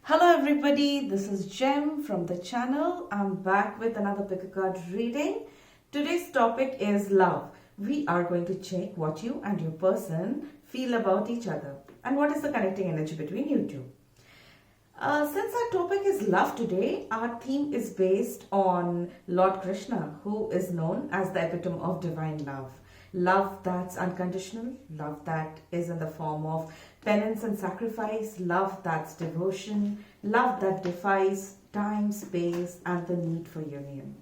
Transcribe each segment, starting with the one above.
Hello everybody, this is Jem from the channel. I'm back with another pick a card reading. Today's topic is love. We are going to check what you and your person feel about each other and what is the connecting energy between you two. Since our topic is love today, our theme is based on Lord Krishna, who is known as the epitome of divine love. Love that's unconditional, love that is in the form of penance and sacrifice, love that's devotion, love that defies time, space, and the need for union.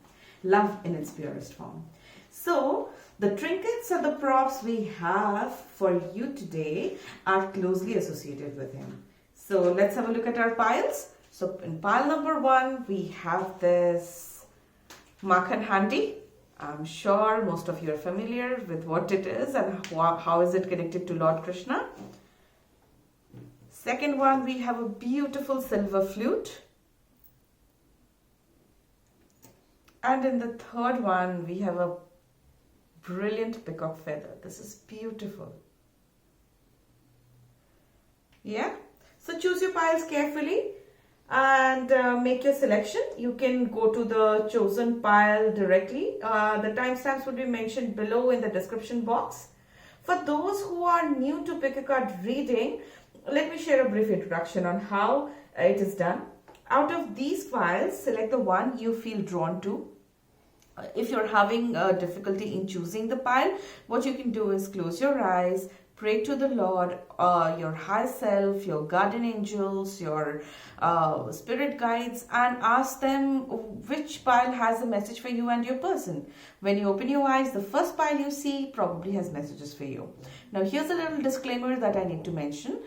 Love in its purest form. So, the trinkets and the props we have for you today are closely associated with him. So, let's have a look at our piles. So, in pile number 1, we have this Makhan Handi. I'm sure most of you are familiar with what it is and how is it connected to Lord Krishna. Second one, we have a beautiful silver flute. And in the third one, we have a brilliant peacock feather. This is beautiful. Yeah. So choose your piles carefully and make your selection. You can go to the chosen pile directly. The timestamps would be mentioned below in the description box. For those who are new to pick a card reading, let me share a brief introduction on how it is done. Out of these piles, select the one you feel drawn to. If you're having difficulty in choosing the pile, what you can do is close your eyes, pray to the Lord, your high self, your guardian angels, your spirit guides, and ask them which pile has a message for you and your person. When you open your eyes, the first pile you see probably has messages for you. Now here's a little disclaimer that I need to mention.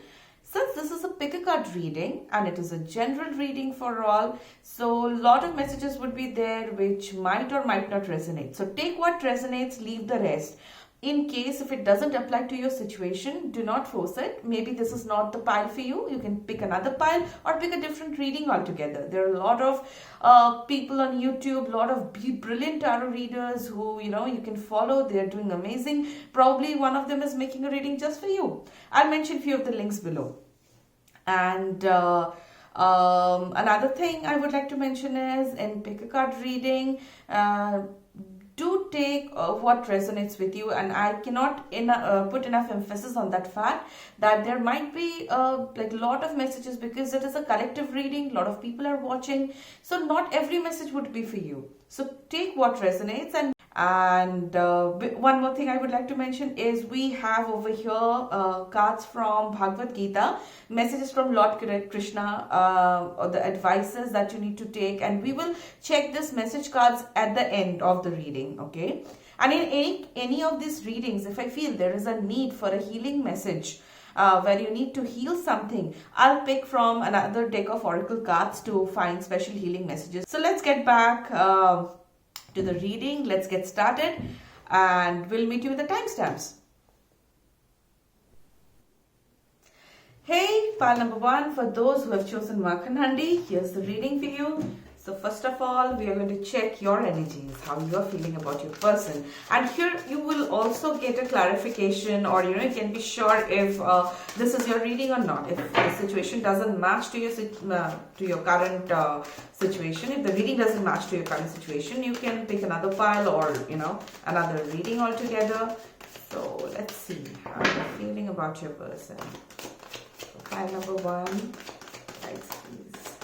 Since this is a pick a card reading and it is a general reading for all, so a lot of messages would be there which might or might not resonate. So take what resonates, leave the rest. In case if it doesn't apply to your situation, do not force it. Maybe this is not the pile for you. You can pick another pile or pick a different reading altogether. There are a lot of people on YouTube, a lot of brilliant tarot readers who, you can follow. They're doing amazing. Probably one of them is making a reading just for you. I'll mention a few of the links below. And another thing I would like to mention is in pick a card reading, do take what resonates with you, and I cannot put enough emphasis on that fact that there might be like a lot of messages because it is a collective reading, a lot of people are watching, so not every message would be for you. So take what resonates. And one more thing I would like to mention is we have over here cards from Bhagavad Gita, messages from Lord Krishna, or the advices that you need to take, and we will check this message cards at the end of the reading, okay? And in any of these readings, if I feel there is a need for a healing message, where you need to heal something, I'll pick from another deck of oracle cards to find special healing messages. So let's get back to the reading. Let's get started and we'll meet you with the timestamps. Hey, pile number 1, for those who have chosen Makhan Handi, here's the reading for you. So first of all, we are going to check your energies, how you are feeling about your person. And here you will also get a clarification, or you can be sure if this is your reading or not. If the situation doesn't match to your current situation, if the reading doesn't match to your current situation, you can pick another pile or another reading altogether. So let's see how you're feeling about your person. So pile number 1, guys, please.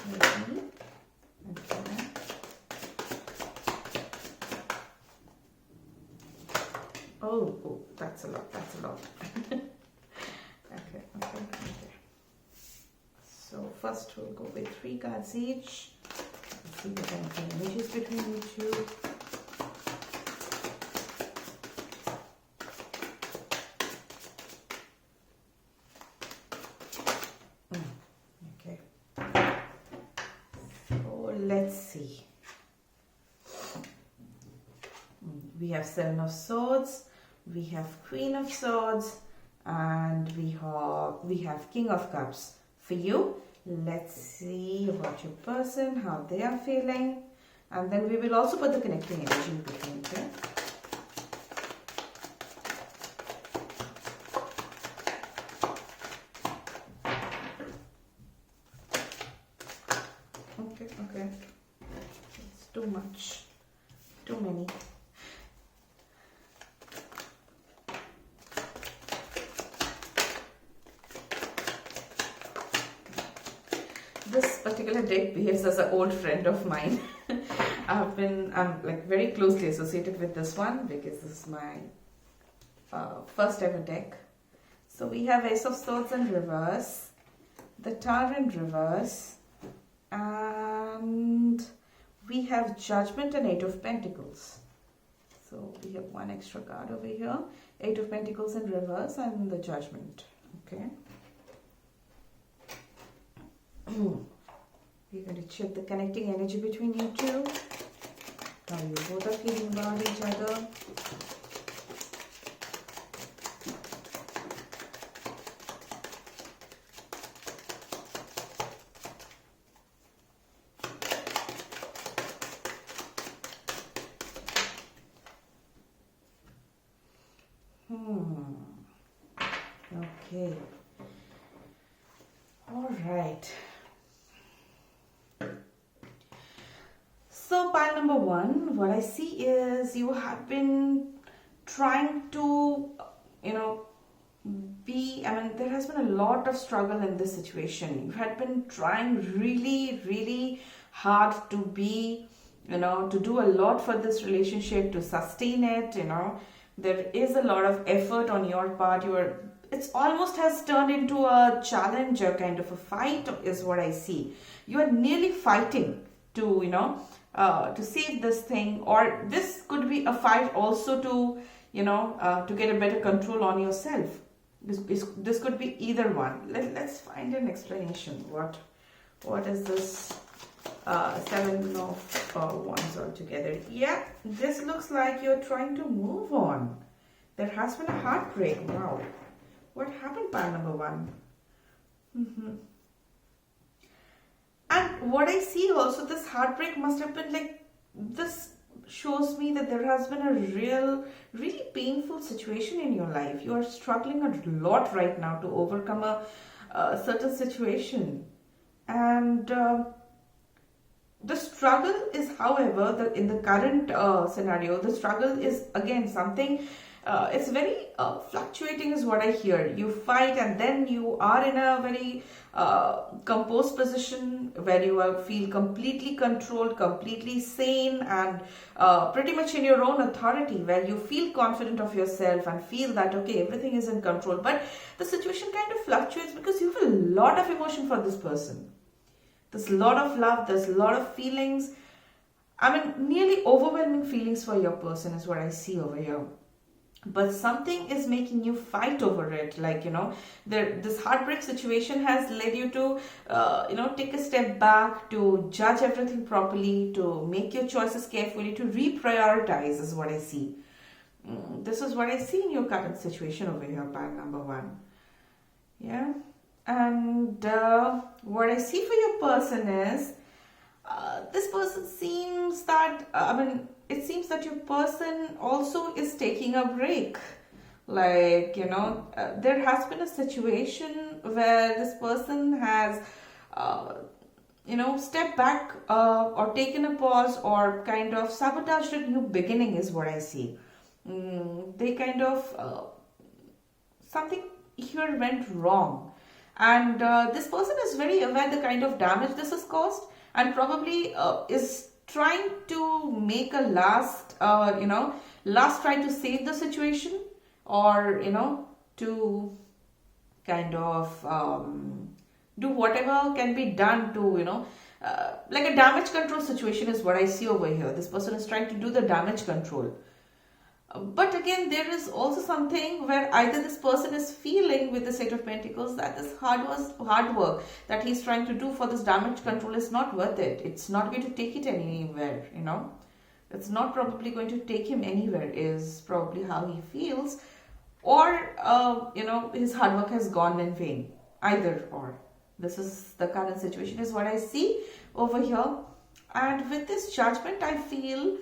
Okay. Oh, that's a lot. Okay. So first we'll go with 3 cards each. Let's see the kind of images between you two. Okay. Let's see. We have 7 of Swords, we have Queen of Swords, and we have King of Cups. For you, let's see about your person, how they are feeling, and then we will also put the connecting energy in between. Okay? okay. It's too much. Too many. This particular deck behaves as an old friend of mine. I'm like very closely associated with this one because this is my first ever deck. So we have Ace of Swords in reverse, the Tower in reverse, and we have Judgment and Eight of Pentacles. So we have one extra card over here, Eight of Pentacles in reverse and the Judgment. Okay. We're going to check the connecting energy between you two. How you both are feeling about each other. Okay. All right. So pile number one, what I see is you have been trying to, there has been a lot of struggle in this situation. You had been trying really, really hard to be, to do a lot for this relationship, to sustain it, There is a lot of effort on your part. It's almost has turned into a challenge, a kind of a fight is what I see. You are nearly fighting to, to save this thing, or this could be a fight also to, to get a better control on yourself. This could be either one. Let's find an explanation. What is this? Seven of Wands altogether. Yeah, this looks like you're trying to move on. There has been a heartbreak. Wow. What happened, pile number one? And what I see also, this heartbreak must have been like, this shows me that there has been a really painful situation in your life. You are struggling a lot right now to overcome a certain situation. And the struggle is, however, in the current scenario, the struggle is again something, it's very fluctuating is what I hear. You fight and then you are in a very composed position where you feel completely controlled, completely sane, and pretty much in your own authority, where you feel confident of yourself and feel that, okay, everything is in control. But the situation kind of fluctuates because you have a lot of emotion for this person. There's a lot of love, there's a lot of feelings. Nearly overwhelming feelings for your person is what I see over here. But something is making you fight over it. Like, this heartbreak situation has led you to, take a step back, to judge everything properly, to make your choices carefully, to reprioritize is what I see. This is what I see in your current situation over here, pile number one. Yeah. And what I see for your person is, this person seems that, it seems that your person also is taking a break. Like, there has been a situation where this person has, stepped back or taken a pause or kind of sabotaged a new beginning is what I see. They kind of, something here went wrong. And this person is very aware the kind of damage this has caused, and probably is trying to make a last try to save the situation, or, to kind of do whatever can be done to, like a damage control situation is what I see over here. This person is trying to do the damage control. But again, there is also something where either this person is feeling with the Eight of Pentacles that this hard work that he's trying to do for this damage control is not worth it. It's not going to take it anywhere, It's not probably going to take him anywhere is probably how he feels. Or, his hard work has gone in vain. Either or. This is the current situation is what I see over here. And with this Judgment, I feel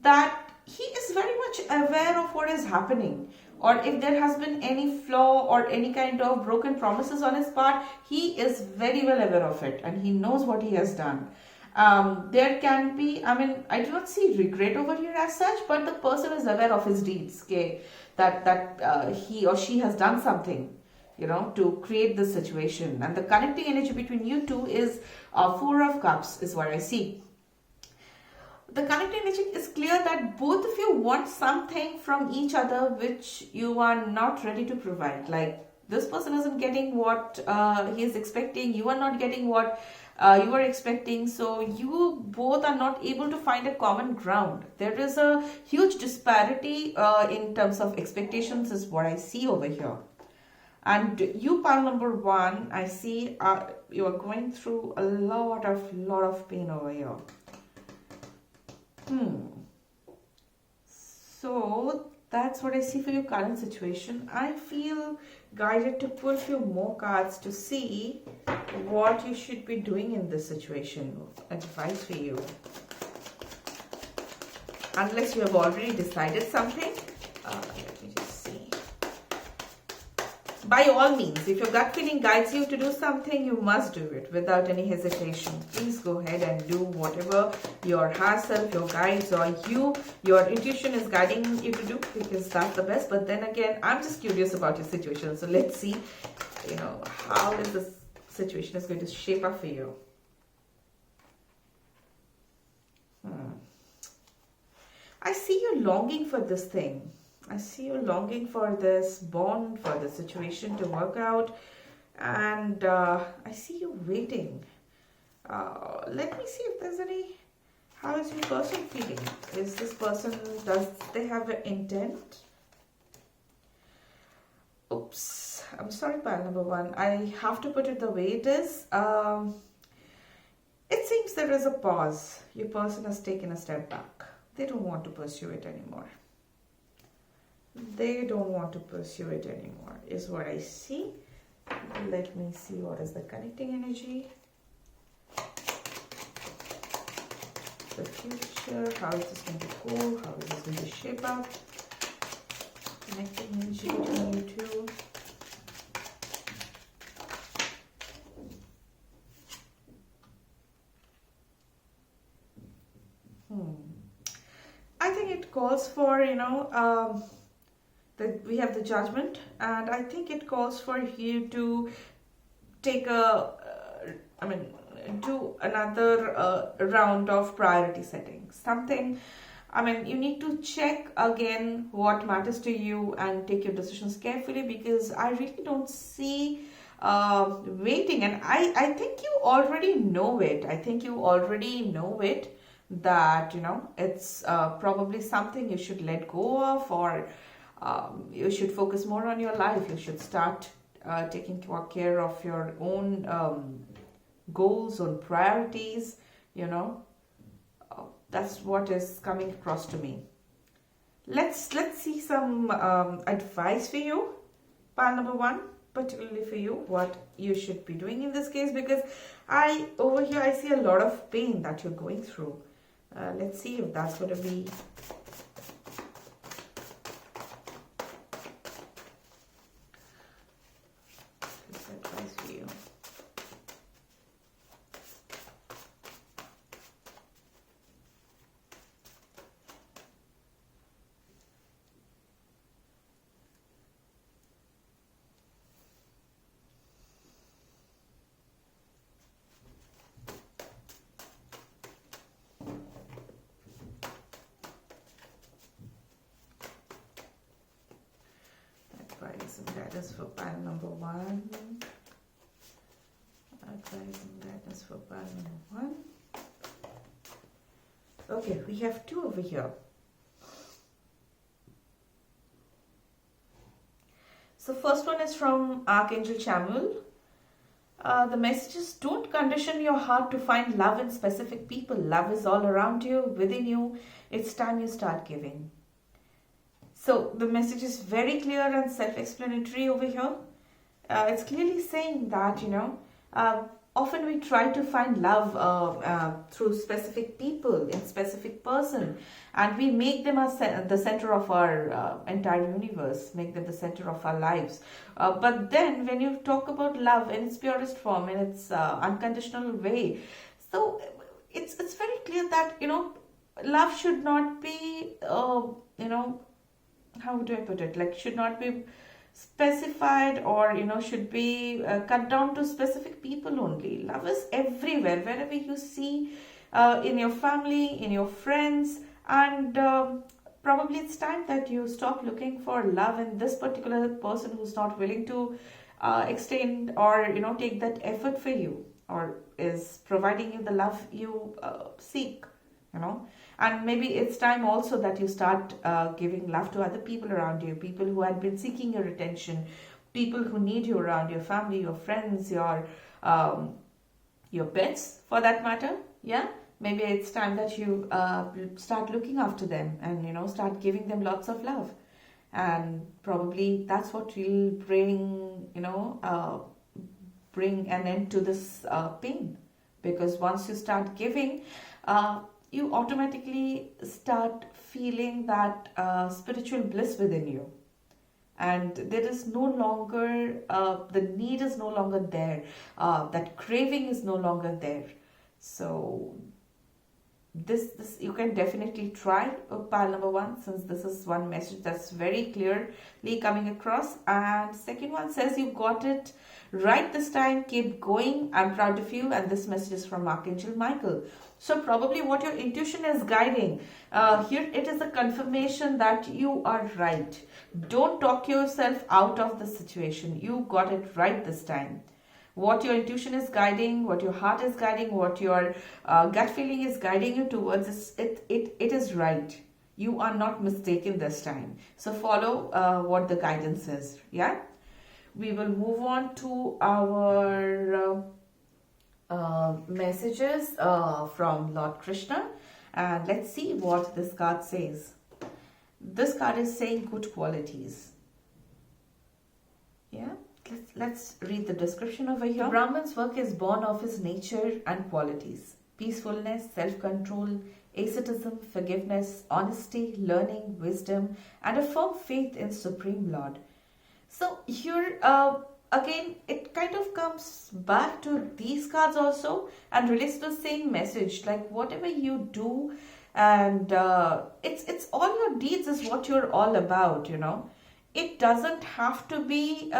that he is very much aware of what is happening, or if there has been any flaw or any kind of broken promises on his part, he is very well aware of it and he knows what he has done. There can be, I mean, I do not see regret over here as such, but the person is aware of his deeds, okay, that he or she has done something, you know, to create this situation. And the connecting energy between you two is Four of Cups is what I see. The connecting energy is clear that both of you want something from each other which you are not ready to provide. Like, this person isn't getting what he is expecting, you are not getting what you are expecting, so you both are not able to find a common ground. There is a huge disparity in terms of expectations is what I see over here. And you, pile number one, I see you are going through a lot of pain over here. So that's what I see for your current situation. I feel guided to pull a few more cards to see what you should be doing in this situation. Advice for you. Unless you have already decided something. Let me just see. By all means, if your gut feeling guides you to do something, you must do it without any hesitation. Please go ahead and do whatever your higher self, your guides, or your intuition is guiding you to do, because that's the best. But then again, I'm just curious about your situation. So let's see, you know, how is this situation is going to shape up for you. I see you longing for this thing. I see you longing for this bond, for the situation to work out, and I see you waiting. Let me see if there's any. How is your person feeling? Is this person, does they have an intent? Oops, I'm sorry, pile number one. I have to put it the way it is. It seems there is a pause. Your person has taken a step back. They don't want to pursue it anymore. They don't want to pursue it anymore, is what I see. Let me see what is the connecting energy. The future, how is this going to go? How is this going to shape up? Connecting energy between you two. I think it calls for, you know, that we have the Judgment, and I think it calls for you to take do another round of priority setting. Something, I mean, you need to check again what matters to you and take your decisions carefully, because I really don't see waiting. And I think you already know it. I think you already know it, that, you know, it's probably something you should let go of, or you should focus more on your life. You should start taking care of your own goals, own priorities, you know. That's what is coming across to me. Let's see some advice for you, pile number one, particularly for you, what you should be doing in this case, because over here I see a lot of pain that you're going through. Let's see if that's going to be advice for you. Advice and guidance for pile number one. Advice and guidance for pile number one. Okay, we have two over here. So first one is from Archangel Chamuel. The message is, don't condition your heart to find love in specific people. Love is all around you, within you. It's time you start giving. So the message is very clear and self-explanatory over here. It's clearly saying that, you know, often we try to find love through specific people, in specific person, and we make them the center of our entire universe, make them the center of our lives. But then when you talk about love in its purest form, in its unconditional way, so it's very clear that, love should not be, how do I put it? Like, should not be specified, or should be cut down to specific people only. Love is everywhere, wherever you see, in your family, in your friends, and probably it's time that you stop looking for love in this particular person who's not willing to extend, or take that effort for you, or is providing you the love you seek, and maybe it's time also that you start giving love to other people around you, people who had been seeking your attention, people who need you around, your family, your friends, your pets, for that matter. Yeah, maybe it's time that you start looking after them, and start giving them lots of love, and probably that's what will bring an end to this pain, because once you start giving, you automatically start feeling that spiritual bliss within you, and there is no longer, the need is no longer there, that craving is no longer there. So this you can definitely try pile number 1, since this is one message that's very clearly coming across. And second one says, you got it right this time, keep going, I'm proud of you. And this message is from Archangel Michael. So probably what your intuition is guiding here, it is a confirmation that you are right. Don't talk yourself out of the situation. You got it right this time. What your intuition is guiding, what your heart is guiding, what your gut feeling is guiding you towards, it is right. You are not mistaken this time. So follow what the guidance is. Yeah. We will move on to our messages from Lord Krishna, and let's see what this card says. This card is saying good qualities. Yeah. Let's read the description over here. Brahman's work is born of his nature and qualities: peacefulness, self-control, asceticism, forgiveness, honesty, learning, wisdom, and a firm faith in Supreme Lord. So here, again, it kind of comes back to these cards also, and relates to the same message. Like, whatever you do, and it's all your deeds is what you're all about, It doesn't have to be.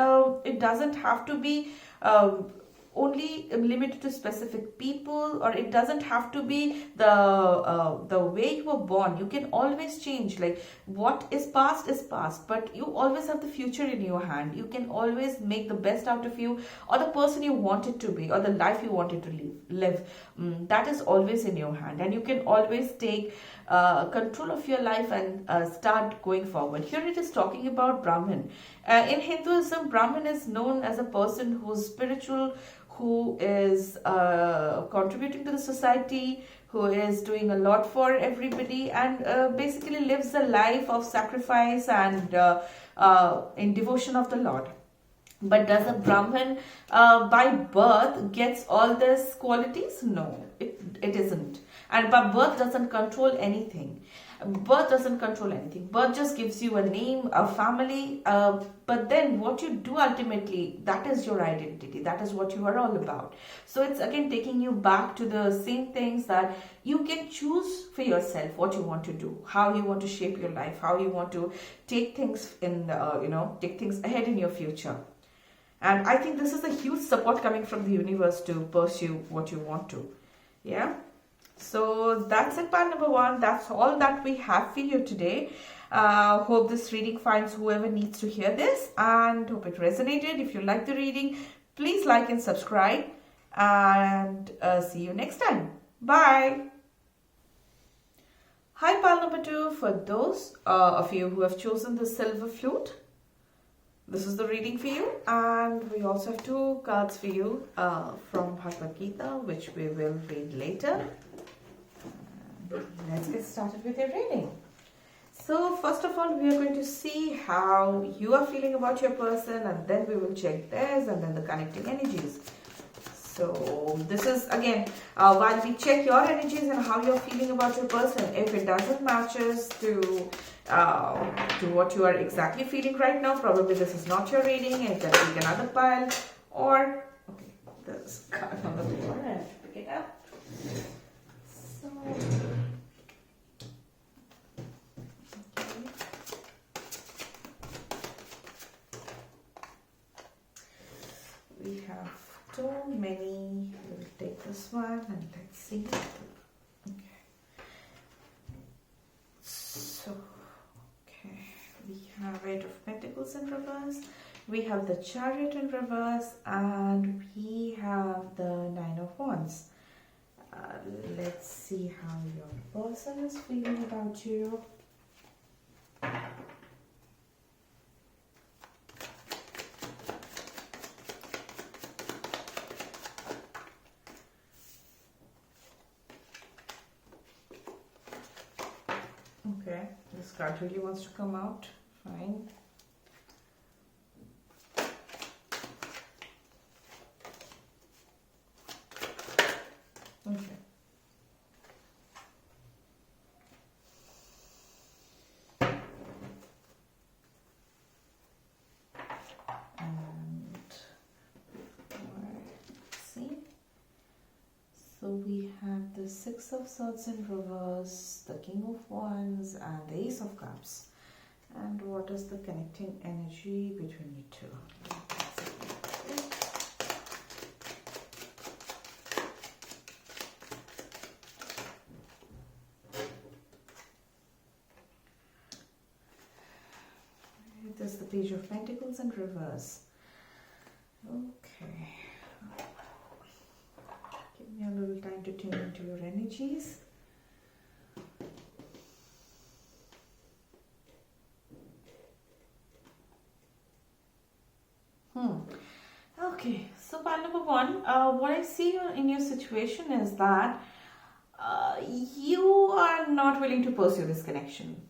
Only limited to specific people, or it doesn't have to be the way you were born. You can always change. Like, what is past, but you always have the future in your hand. You can always make the best out of you, or the person you wanted to be, or the life you wanted to live. That is always in your hand, and you can always take control of your life and start going forward. Here it is talking about Brahman. In Hinduism, Brahman is known as a person who's spiritual, who is contributing to the society, who is doing a lot for everybody, and basically lives a life of sacrifice and in devotion of the Lord. But does a Brahman by birth gets all these qualities? No, it isn't. And by birth doesn't control anything. Birth doesn't control anything. Birth just gives you a name, a family, but then what you do ultimately, that is your identity. That is what you are all about. So it's again taking you back to the same things, that you can choose for yourself what you want to do, how you want to shape your life, how you want to take things take things ahead in your future. And I think this is a huge support coming from the universe to pursue what you want to. Yeah. So that's it, part number 1. That's all that we have for you today. Hope this reading finds whoever needs to hear this, and hope it resonated. If you like the reading, please like and subscribe, and see you next time. Bye. Hi, pile number 2. For those of you who have chosen the silver flute, this is the reading for you, and we also have 2 cards for you from Bhagavad Gita, which we will read later. Let's get started with your reading. So first of all, we are going to see how you are feeling about your person, and then we will check theirs, and then the connecting energies. So this is again, while we check your energies and how you're feeling about your person, if it doesn't matches to what you are exactly feeling right now, probably this is not your reading, and you can take another pile, or okay, this card number 4, I have to pick it up. this one and let's see. Okay. So, okay, we have Eight of Pentacles in reverse, we have the Chariot in reverse, and we have the Nine of Wands. Let's see how your person is feeling about you. Okay, this card really wants to come out. Fine. Okay. And let's see. So we have the Six of Swords in reverse, the King of Wands, and the Ace of Cups. And what is the connecting energy between you two? There's the Page of Pentacles in reverse. Okay. Give me a little time to tune into your energies. Okay, so part number one, what I see in your situation is that you are not willing to pursue this connection.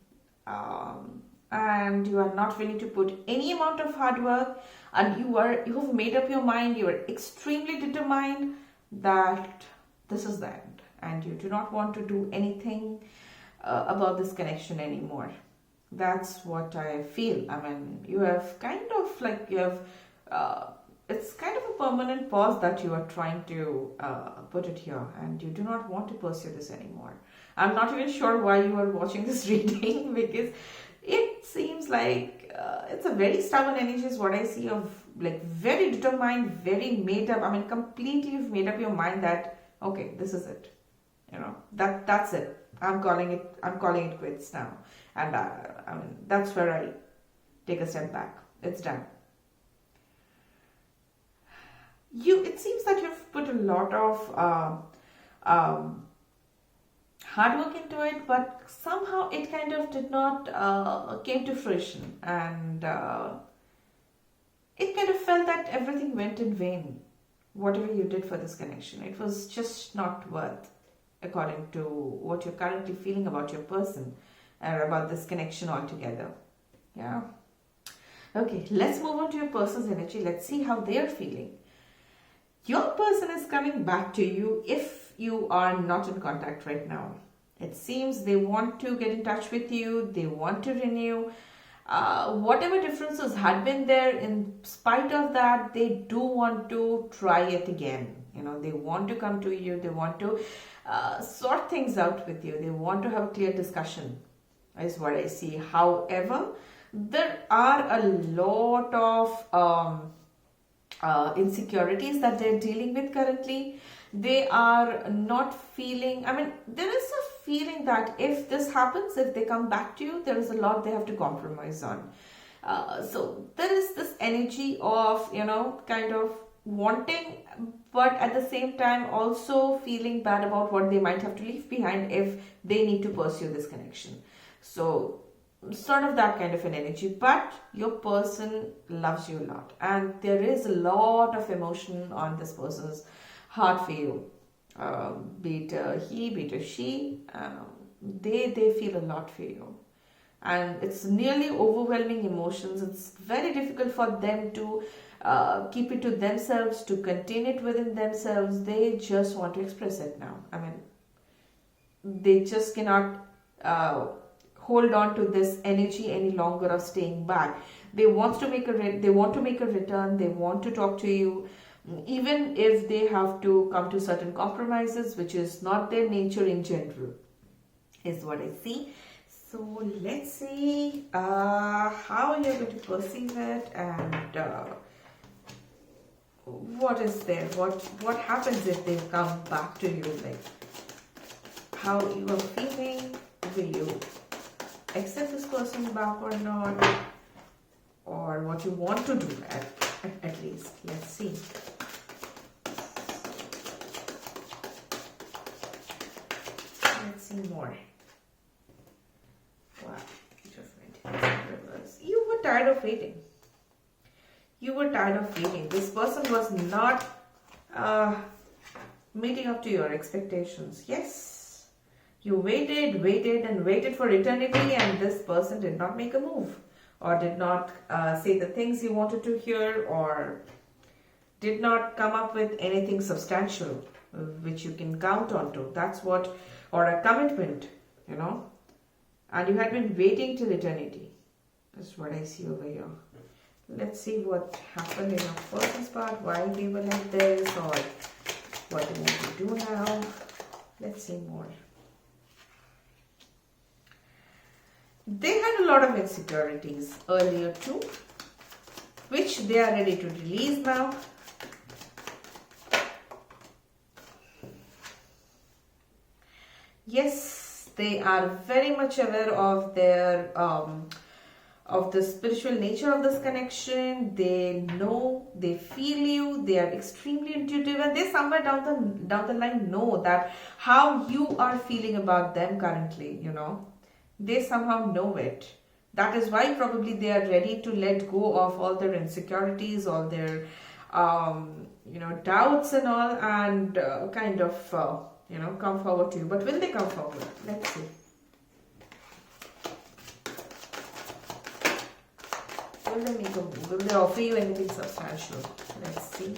And you are not willing to put any amount of hard work, and you have made up your mind, you are extremely determined that this is the end, and you do not want to do anything about this connection anymore. That's what I feel. I mean, you have kind of like, it's kind of a permanent pause that you are trying to put it here, and you do not want to pursue this anymore. I'm not even sure why you are watching this reading, because it seems like it's a very stubborn energy is what I see, of like very determined, very made up. I mean, completely you've made up your mind that, okay, this is it. You know, that's it. I'm calling it quits now. And I mean, that's where I take a step back. It's done. It seems that you've put a lot of hard work into it, but somehow it kind of did not came to fruition, and it kind of felt that everything went in vain. Whatever you did for this connection, it was just not worth, according to what you're currently feeling about your person or about this connection altogether. Yeah. Okay, let's move on to your person's energy. Let's see how they're feeling. Your person is coming back to you if you are not in contact right now. It seems they want to get in touch with you. They want to renew. Whatever differences had been there, in spite of that, they do want to try it again. You know, they want to come to you. They want to sort things out with you. They want to have a clear discussion, is what I see. However, there are a lot of insecurities that they're dealing with currently. They are not feeling, I mean, there is a feeling that if this happens, if they come back to you, there is a lot they have to compromise on. So there is this energy of, you know, kind of wanting, but at the same time also feeling bad about what they might have to leave behind if they need to pursue this connection. So sort of that kind of an energy, but your person loves you a lot, and there is a lot of emotion on this person's heart for you. Be it he, be it she, they feel a lot for you, and it's nearly overwhelming emotions. It's very difficult for them to keep it to themselves, to contain it within themselves. They just want to express it now. I mean, they just cannot hold on to this energy any longer of staying back. They want to make a return. They want to talk to you, even if they have to come to certain compromises, which is not their nature in general, is what I see. So let's see how you're going to perceive it, and what is there? What happens if they come back to you? Like, how you are feeling? Will you accept this person back or not? Or what you want to do at least. Let's see. Let's see more. Wow. You were tired of waiting. You were tired of waiting. This person was not meeting up to your expectations. Yes. You waited and waited for eternity, and this person did not make a move, or did not say the things you wanted to hear, or did not come up with anything substantial which you can count on to. That's what, or a commitment, you know. And you had been waiting till eternity. That's what I see over here. Let's see what happened in your person's part, why they were like this, or what they want to do now. Let's see more. They had a lot of insecurities earlier too, which they are ready to release now. Yes, they are very much aware of their of the spiritual nature of this connection. They know, they feel you, they are extremely intuitive, and they somewhere down the line know that how you are feeling about them currently, you know. They somehow know it. That is why probably they are ready to let go of all their insecurities, all their you know, doubts and all, and kind of you know, come forward to you. But will they come forward? Let's see. Will they make a move? Will they offer you anything substantial? Let's see.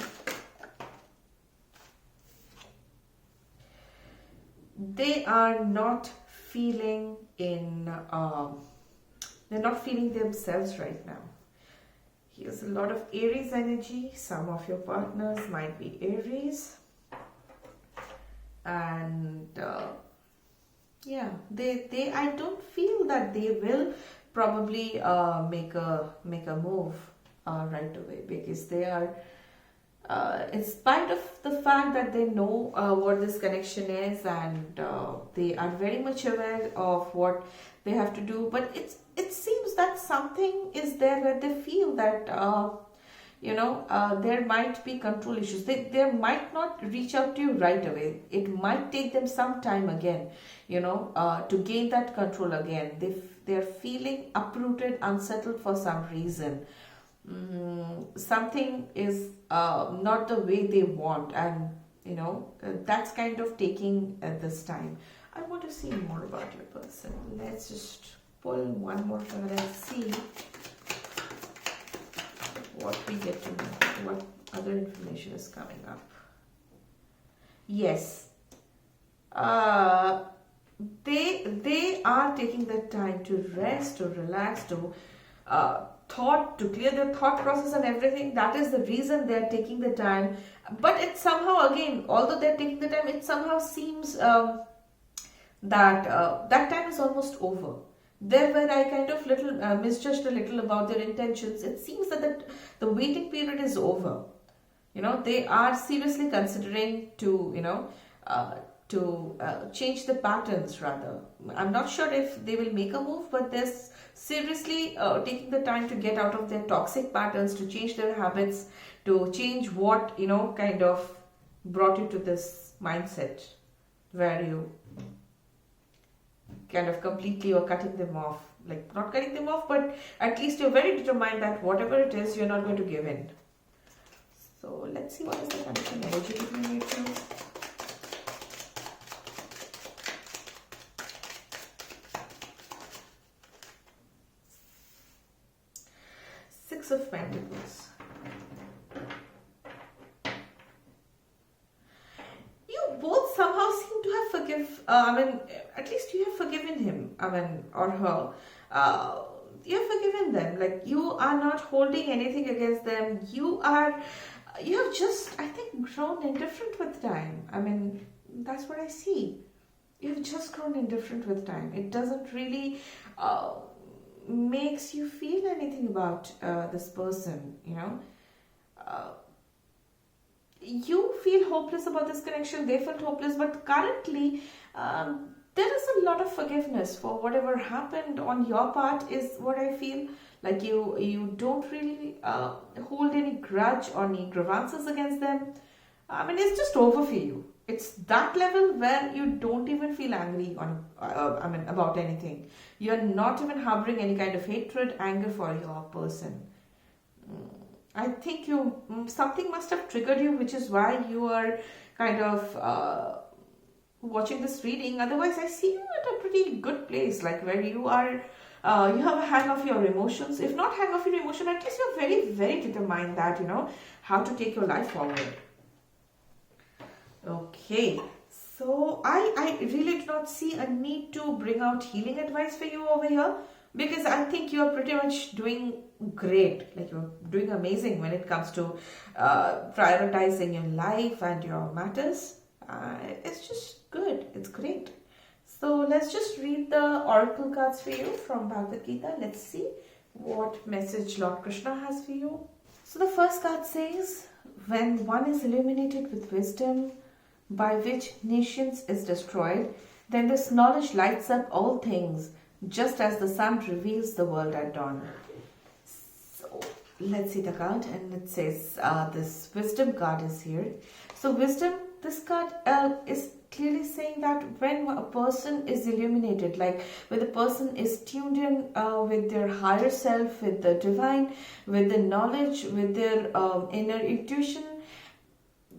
They are not feeling they're not feeling themselves right now. Here's a lot of Aries energy. Some of your partners might be Aries, and yeah, they I don't feel that they will probably make a move right away, because they are in spite of the fact that they know what this connection is, and they are very much aware of what they have to do, but it seems that something is there where they feel that you know, there might be control issues. They might not reach out to you right away. It might take them some time again, you know, to gain that control again. They're feeling uprooted, unsettled for some reason. Something is not the way they want, and you know, that's kind of taking this time. I want to see more about your person. Let's just pull one more card and see what we get to know, what other information is coming up. Yes, they are taking the time to rest, to relax, to to clear their thought process and everything. That is the reason they are taking the time. But it somehow, again, although they're taking the time, it somehow seems that that time is almost over. There where I kind of misjudged a little about their intentions. It seems that the waiting period is over. You know, they are seriously considering to, you know, change the patterns rather. I'm not sure if they will make a move, but they're seriously taking the time to get out of their toxic patterns, to change their habits, to change what, you know, kind of brought you to this mindset where you kind of completely are cutting them off. Like, not cutting them off, but at least you're very determined that whatever it is, you're not going to give in. So let's see what is the connection energy between you two. Six of Pentacles. You both somehow seem to have at least you have forgiven him, or her. You have forgiven them. Like, you are not holding anything against them. You have just, I think, grown indifferent with time. That's what I see. You've just grown indifferent with time. It doesn't really makes you feel anything about this person, you know. you feel hopeless about this connection, they felt hopeless, but currently there is a lot of forgiveness for whatever happened on your part, is what I feel. Like you don't really hold any grudge or any grievances against them. I mean, it's just over for you. It's that level where you don't even feel angry on, about anything. You're not even harboring any kind of hatred, anger for your person. I think something must have triggered you, which is why you are kind of watching this reading. Otherwise, I see you at a pretty good place, like where you are. You have a hang of your emotions. If not hang of your emotion, at least you're very, very determined that how to take your life forward. Okay, so I really do not see a need to bring out healing advice for you over here, because I think you're pretty much doing great. Like, you're doing amazing when it comes to prioritizing your life and your matters. It's just good. It's great. So let's just read the oracle cards for you from Bhagavad Gita. Let's see what message Lord Krishna has for you. So the first card says, when one is illuminated with wisdom, by which nations is destroyed, then this knowledge lights up all things, just as the sun reveals the world at dawn. So let's see the card, and it says this wisdom card is here. So wisdom, this card is clearly saying that when a person is illuminated, like when the person is tuned in with their higher self, with the divine, with the knowledge, with their inner intuition,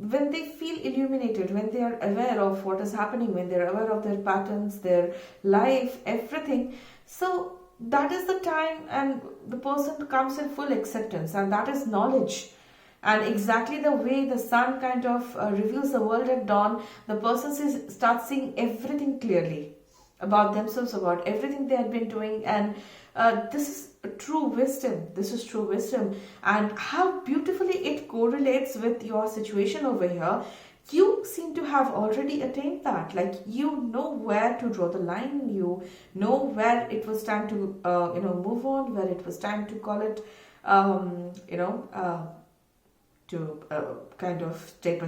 when they feel illuminated, when they are aware of what is happening, when they're aware of their patterns, their life, everything, so that is the time and the person comes in full acceptance, and that is knowledge. And exactly the way the sun kind of reveals the world at dawn, the person starts seeing everything clearly about themselves, about everything they had been doing, and this is true wisdom. This is true wisdom, and how beautifully it correlates with your situation over here. You seem to have already attained that. Like, you know where to draw the line. You know where it was time to move on, where it was time to call it to kind of take I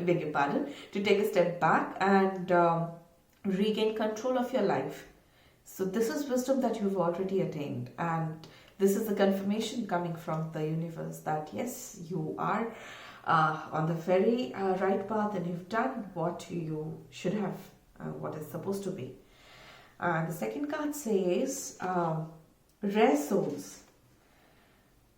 beg your pardon, to take a step back and regain control of your life. So this is wisdom that you've already attained, and this is the confirmation coming from the universe that yes, you are on the very right path, and you've done what you should have, what is supposed to be. And the second card says, rare souls.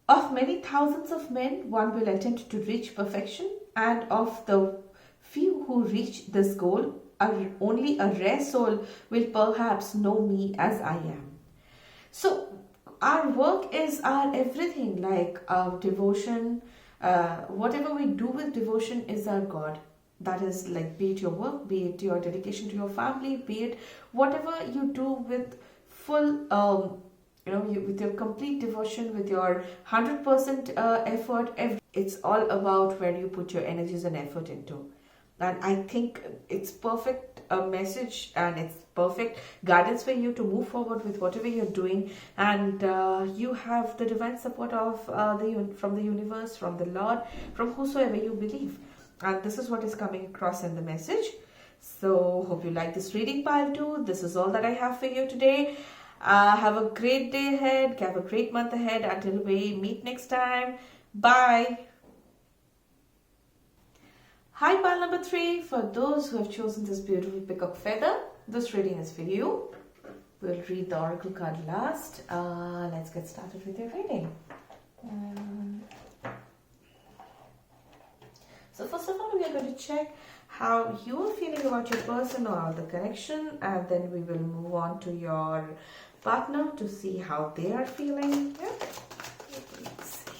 Of many thousands of men, one will attempt to reach perfection, and of the few who reach this goal, only a rare soul will perhaps know me as I am. So our work is our everything, like our devotion, whatever we do with devotion is our God. That is, like, be it your work, be it your dedication to your family, be it whatever you do with full with your complete devotion, with your 100% effort. It's all about where you put your energies and effort into. And I think it's perfect message, and it's perfect guidance for you to move forward with whatever you're doing. And you have the divine support of from the universe, from the Lord, from whosoever you believe. And this is what is coming across in the message. So hope you like this reading pile too. This is all that I have for you today. Have a great day ahead. Have a great month ahead. Until we meet next time. Bye. Hi, pile number 3. For those who have chosen this beautiful peacock feather, this reading is for you. We'll read the oracle card last. Let's get started with your reading. So first of all, we are going to check how you are feeling about your person or the connection, and then we will move on to your partner to see how they are feeling. Yeah. Let's see.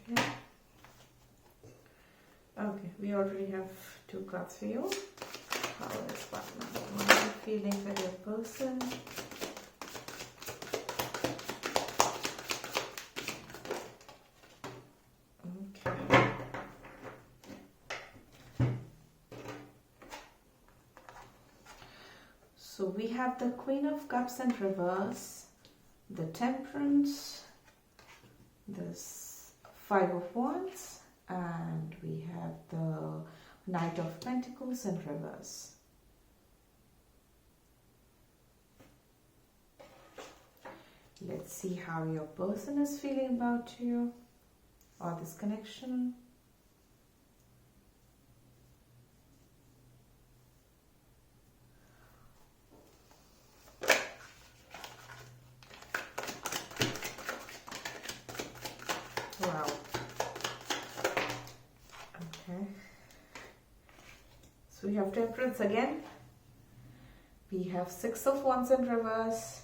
Okay. Okay, we already have 2 cards for you. How is partner? What are you feeling for your person? Okay. So we have the Queen of Cups in reverse, the Temperance, this Five of Wands, and we have the Knight of Pentacles in reverse. Let's see how your person is feeling about you or this connection. Wow. Okay. So we have Temperance again. We have Six of Wands in reverse.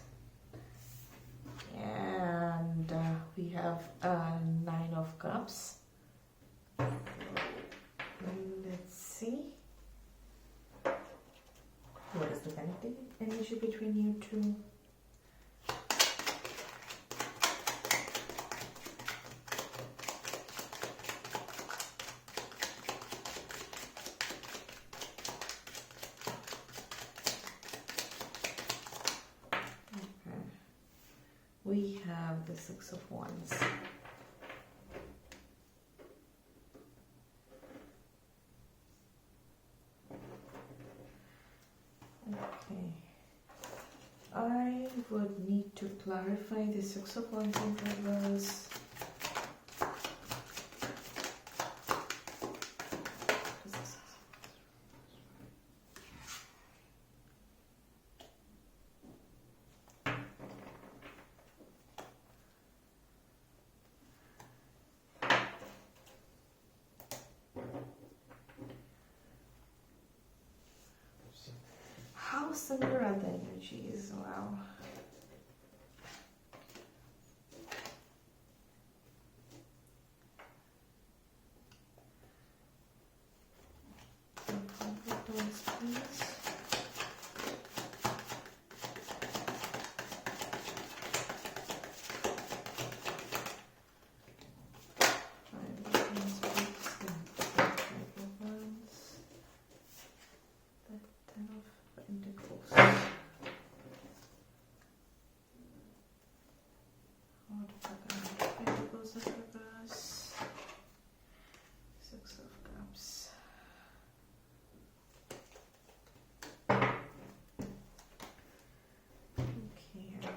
And we have Nine of Cups. Let's see. What is the connecting energy between you two? We have the Six of Wands. Okay. I would need to clarify the Six of Wands in reverse. How similar are the energies? Wow.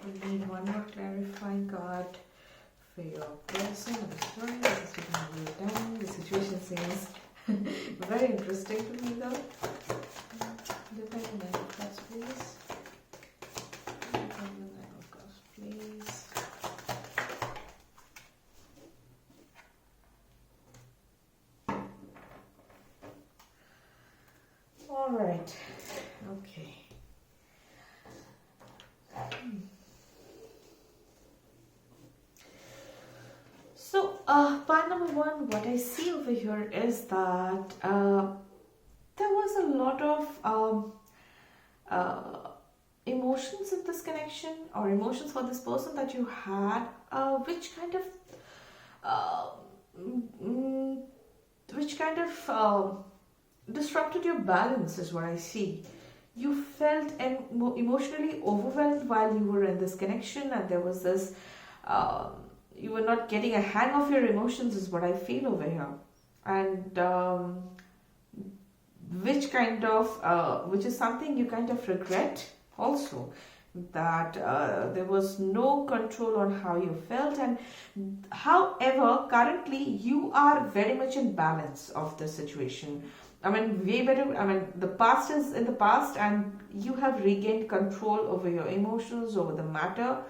We need one more clarifying card for your person. I'm sorry, this is taking way down. The situation seems very interesting to me though. Depending on Nine of Cups, please. Depending on Nine of Cups, please. All right. Okay. So, part number one, what I see over here is that there was a lot of emotions in this connection, or emotions for this person that you had, which kind of disrupted your balance, is what I see. You felt emotionally overwhelmed while you were in this connection, and there was this. You were not getting a hang of your emotions, is what I feel over here, and which is something you kind of regret also, that there was no control on how you felt. And however, currently you are very much in balance of the situation. I mean, way better. I mean, the past is in the past, and you have regained control over your emotions, over the matter.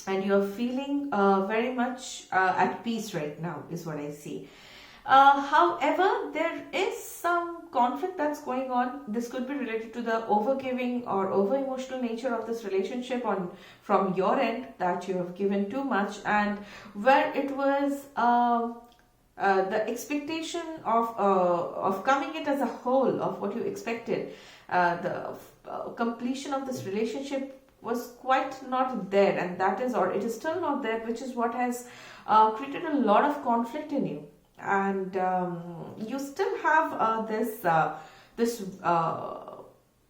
And you're feeling very much at peace right now, is what I see. However, there is some conflict that's going on. This could be related to the overgiving or over-emotional nature of this relationship from your end, that you have given too much, and where it was the expectation of coming it as a whole, of what you expected, the completion of this relationship was quite not there, and that is, or it is still not there, which is what has created a lot of conflict in you. And you still have this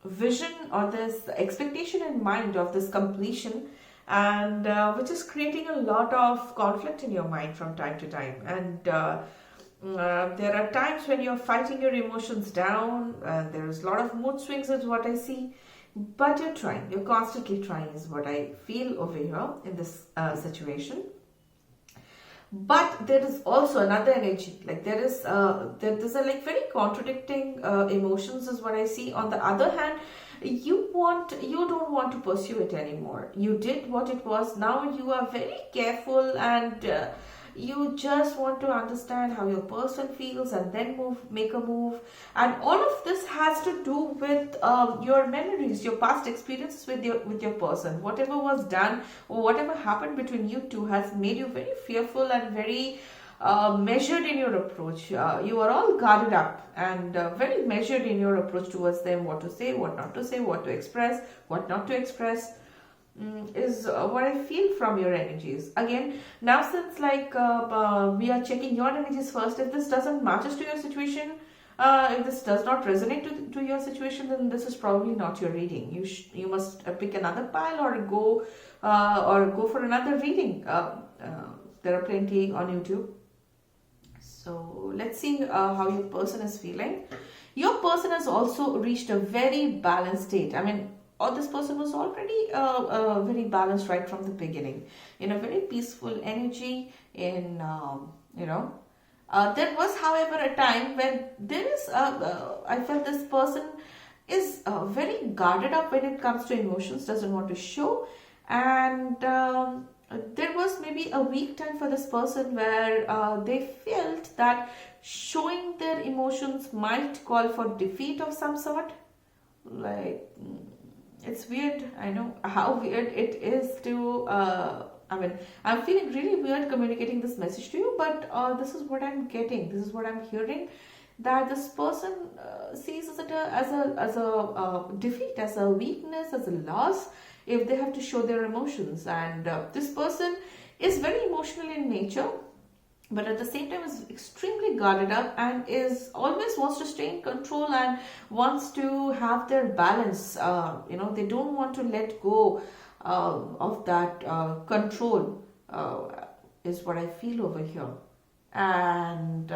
vision or this expectation in mind of this completion, and which is creating a lot of conflict in your mind from time to time. And there are times when you're fighting your emotions down, and there's a lot of mood swings, is what I see. But you're trying, you're constantly trying, is what I feel over here in this situation. But there is also another energy, like there's a like very contradicting emotions, is what I see. On the other hand, you don't want to pursue it anymore. You did what it was. Now you are very careful, and you just want to understand how your person feels and then make a move. And all of this has to do with your memories, your past experiences with your person. Whatever was done or whatever happened between you two has made you very fearful and very measured in your approach. You are all guarded up and very measured in your approach towards them. What to say, what not to say, what to express, what not to express, is what I feel from your energies. Again, now since like we are checking your energies first, if this doesn't matches to your situation, if this does not resonate to your situation, then this is probably not your reading. You must pick another pile or go for another reading. There are plenty on YouTube. So let's see how your person is feeling. Your person has also reached a very balanced state. I mean, or this person was already very balanced right from the beginning, in a very peaceful energy. In there was, however, a time when there is I felt this person is very guarded up when it comes to emotions, doesn't want to show. And there was maybe a weak time for this person where they felt that showing their emotions might call for defeat of some sort. Like, it's weird. I know how weird it is to I'm feeling really weird communicating this message to you, but this is what I'm getting, this is what I'm hearing, that this person sees it as a defeat, as a weakness, as a loss, if they have to show their emotions. And this person is very emotional in nature, but at the same time is extremely guarded up and is always wants to stay in control and wants to have their balance. They don't want to let go of that control, is what I feel over here. And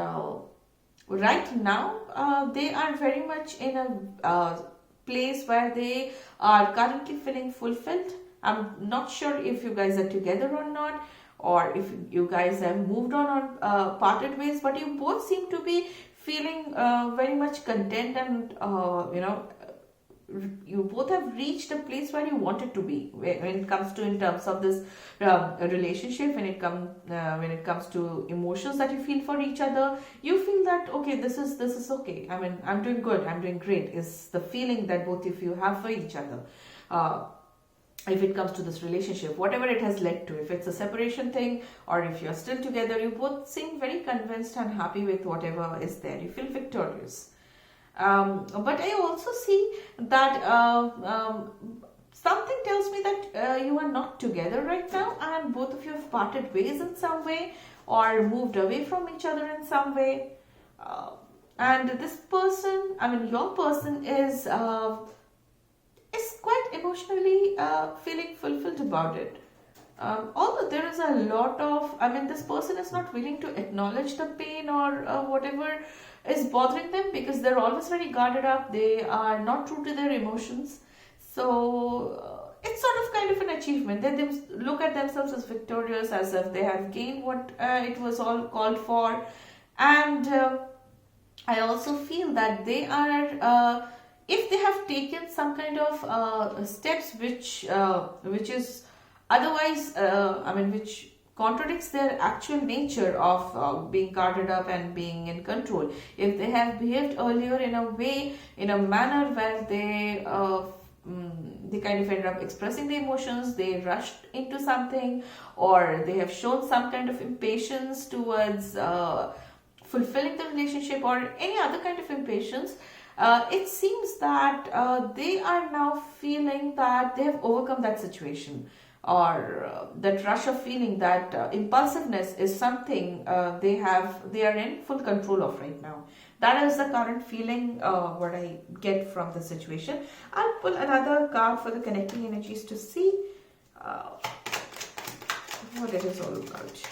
right now they are very much in a place where they are currently feeling fulfilled. I'm not sure if you guys are together or not, or if you guys have moved on parted ways, but you both seem to be feeling very much content, and you both have reached a place where you wanted to be when it comes to, in terms of this relationship. When it comes to emotions that you feel for each other, you feel that okay, this is okay. I mean, I'm doing good, I'm doing great, is the feeling that both of you have for each other. If it comes to this relationship, whatever it has led to, if it's a separation thing or if you're still together, you both seem very convinced and happy with whatever is there. You feel victorious. But I also see that something tells me that you are not together right now, and both of you have parted ways in some way or moved away from each other in some way. And this person, I mean your person, is quite emotionally feeling fulfilled about it. Although there is a lot of, this person is not willing to acknowledge the pain or whatever is bothering them, because they're always very guarded up. They are not true to their emotions. So it's sort of kind of an achievement. They look at themselves as victorious, as if they have gained what it was all called for. And I also feel that they are if they have taken some kind of steps which is otherwise, which contradicts their actual nature of being guarded up and being in control. If they have behaved earlier in a manner where they kind of ended up expressing the emotions, they rushed into something, or they have shown some kind of impatience towards fulfilling the relationship, or any other kind of impatience, it seems that they are now feeling that they have overcome that situation, or that rush of feeling, that impulsiveness is something they are in full control of right now. That is the current feeling what I get from the situation. I'll pull another card for the connecting energies to see what it is all about.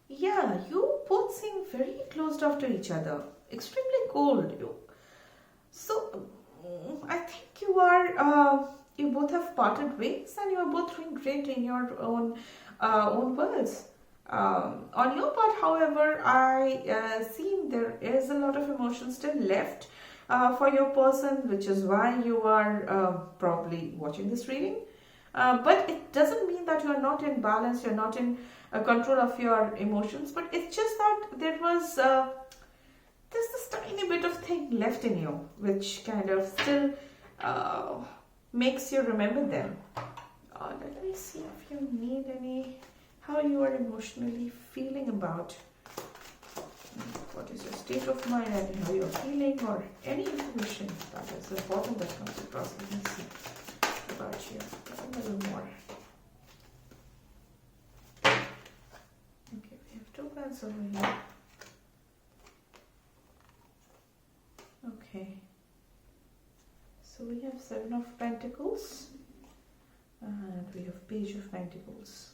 Yeah, you both seem very closed off to each other, extremely cold. So I think you are. You both have parted ways, and you are both doing great in your own worlds. On your part, however, I see there is a lot of emotion still left for your person, which is why you are probably watching this reading. But it doesn't mean that you are not in balance, you're not in control of your emotions, but it's just that there's this tiny bit of thing left in you, which kind of still makes you remember them. Let me see if you need how you are emotionally feeling about what is your state of mind and how you're feeling, or any information that is important that comes across. Let me see about you a little more. Okay, we have 2 cards over here. Okay, so we have 7 of Pentacles and we have Page of Pentacles.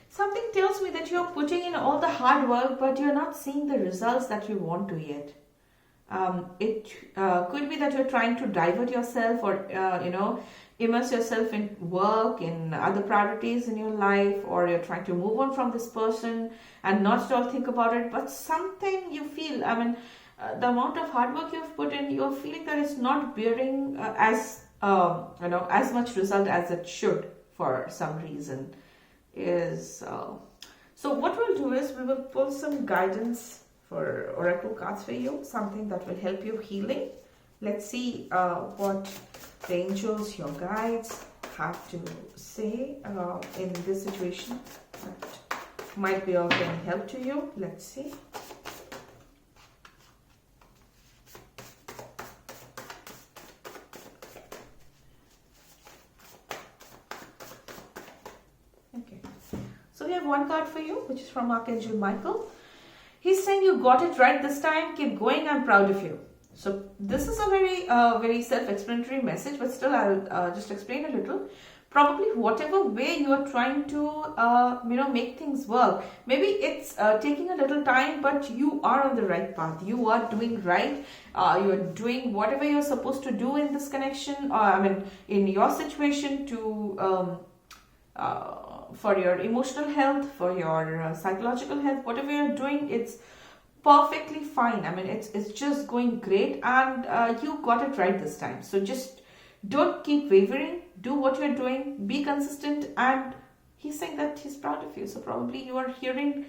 Something tells me that you're putting in all the hard work, but you're not seeing the results that you want to yet. It could be that you're trying to divert yourself, or immerse yourself in work, in other priorities in your life, or you're trying to move on from this person and not at all think about it. But something you feel, the amount of hard work you've put in, you're feeling that it's not bearing as much result as it should for some reason. So what we'll do is we will pull some guidance for oracle cards for you, something that will help you healing. Let's see what the angels, your guides, have to say in this situation that might be of any help to you. Let's see. Okay, so we have 1 card for you, which is from Archangel Michael. He's saying you got it right this time. Keep going. I'm proud of you. So this is a very self-explanatory message, but still I'll just explain a little. Probably whatever way you are trying to make things work, maybe it's taking a little time, but you are on the right path. You are doing right. You are doing whatever you're supposed to do in this connection. In your situation to for your emotional health, for your psychological health, whatever you're doing, it's perfectly fine. It's just going great, and you got it right this time. So just don't keep wavering. Do what you're doing. Be consistent. And he's saying that he's proud of you. So probably you are hearing,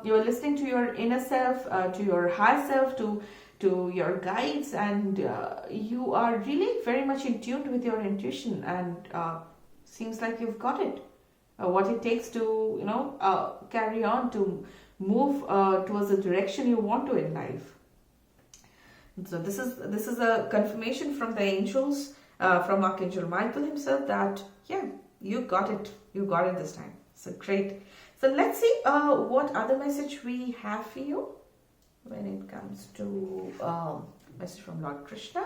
you are listening to your inner self, to your higher self, to your guides, and you are really very much in tune with your intuition. And seems like you've got it. What it takes to carry on, to move towards the direction you want to in life. So this is a confirmation from the angels, from Archangel Michael himself, that you got it this time. So great. So let's see what other message we have for you when it comes to message from Lord Krishna.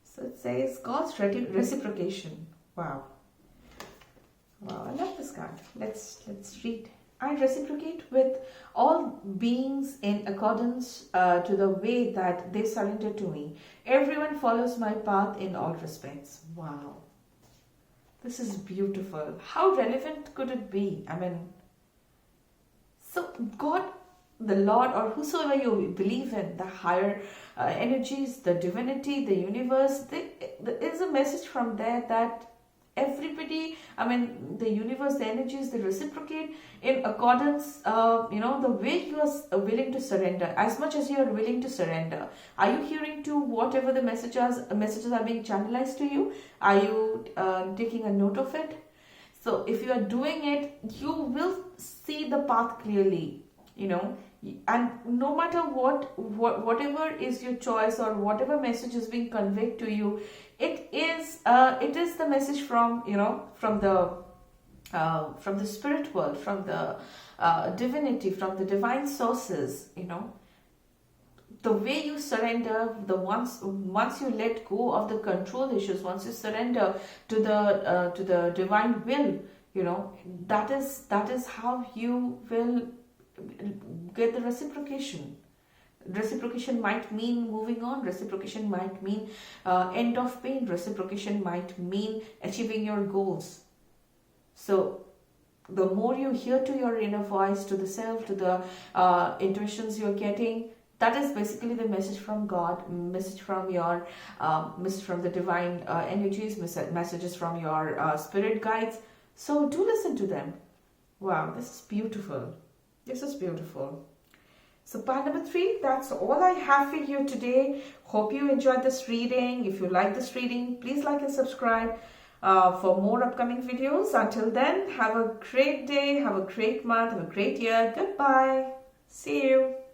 So it says God's reciprocation. Wow, I love this card. Let's read. I reciprocate with all beings in accordance to the way that they surrender to me. Everyone follows my path in all respects. Wow. This is beautiful. How relevant could it be? So God, the Lord, or whosoever you believe in, the higher energies, the divinity, the universe, there is a message from there that everybody, the universe, the energies, they reciprocate in accordance, the way you are willing to surrender, as much as you are willing to surrender. Are you hearing to whatever the messages are being channelized to you? Are you taking a note of it? So if you are doing it, you will see the path clearly, and no matter whatever is your choice, or whatever message is being conveyed to you, it is the message from the from the spirit world, from the divinity, from the divine sources, you know, the way you surrender, the once you let go of the control issues, once you surrender to the divine will, you know, that is how you will get the reciprocation. Reciprocation might mean moving on. Reciprocation might mean end of pain. Reciprocation might mean achieving your goals. So the more you hear to your inner voice, to the self, to the intuitions you're getting, that is basically the message from God, message from your, message from the divine energies, messages from your spirit guides. So do listen to them. Wow, this is beautiful. This is beautiful. So part number 3, that's all I have for you today. Hope you enjoyed this reading. If you like this reading, please like and subscribe for more upcoming videos. Until then, have a great day, have a great month, have a great year. Goodbye. See you.